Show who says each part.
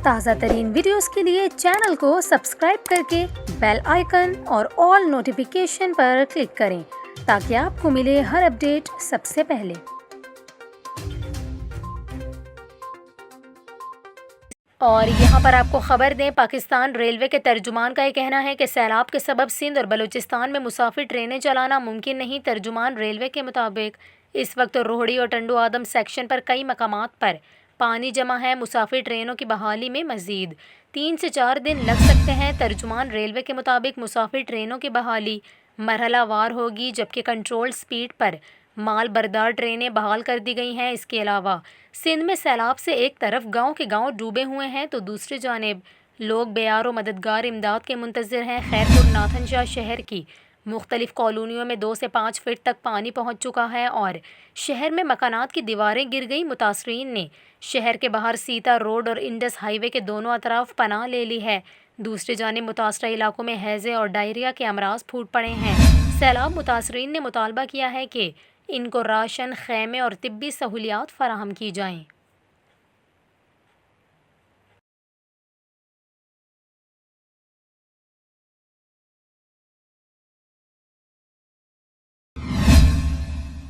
Speaker 1: تازہ ترین ویڈیوز کے لیے چینل کو سبسکرائب کر کے بیل آئیکن اور آل نوٹیفیکیشن پر کلک کریں تاکہ آپ کو ملے ہر اپڈیٹ سب سے پہلے۔ اور یہاں پر آپ کو خبر دیں، پاکستان ریلوے کے ترجمان کا یہ کہنا ہے کہ سیلاب کے سبب سندھ اور بلوچستان میں مسافر ٹرینیں چلانا ممکن نہیں۔ ترجمان ریلوے کے مطابق اس وقت روہڑی اور ٹنڈو آدم سیکشن پر کئی مقامات پر پانی جمع ہے۔ مسافر ٹرینوں کی بحالی میں مزید 3 سے 4 دن لگ سکتے ہیں۔ ترجمان ریلوے کے مطابق مسافر ٹرینوں کی بحالی مرحلہ وار ہوگی، جبکہ کنٹرول سپیڈ پر مال بردار ٹرینیں بحال کر دی گئی ہیں۔ اس کے علاوہ سندھ میں سیلاب سے ایک طرف گاؤں کے گاؤں ڈوبے ہوئے ہیں تو دوسری جانب لوگ بیار و مددگار امداد کے منتظر ہیں۔ خیرپور ناتھن شاہ شہر کی مختلف کالونیوں میں 2 سے 5 فٹ تک پانی پہنچ چکا ہے اور شہر میں مکانات کی دیواریں گر گئی۔ متاثرین نے شہر کے باہر سیتا روڈ اور انڈس ہائی وے کے دونوں اطراف پناہ لے لی ہے۔ دوسری جانب متاثرہ علاقوں میں ہیضے اور ڈائریا کے امراض پھوٹ پڑے ہیں۔ سیلاب متاثرین نے مطالبہ کیا ہے کہ ان کو راشن، خیمے اور طبی سہولیات فراہم کی جائیں۔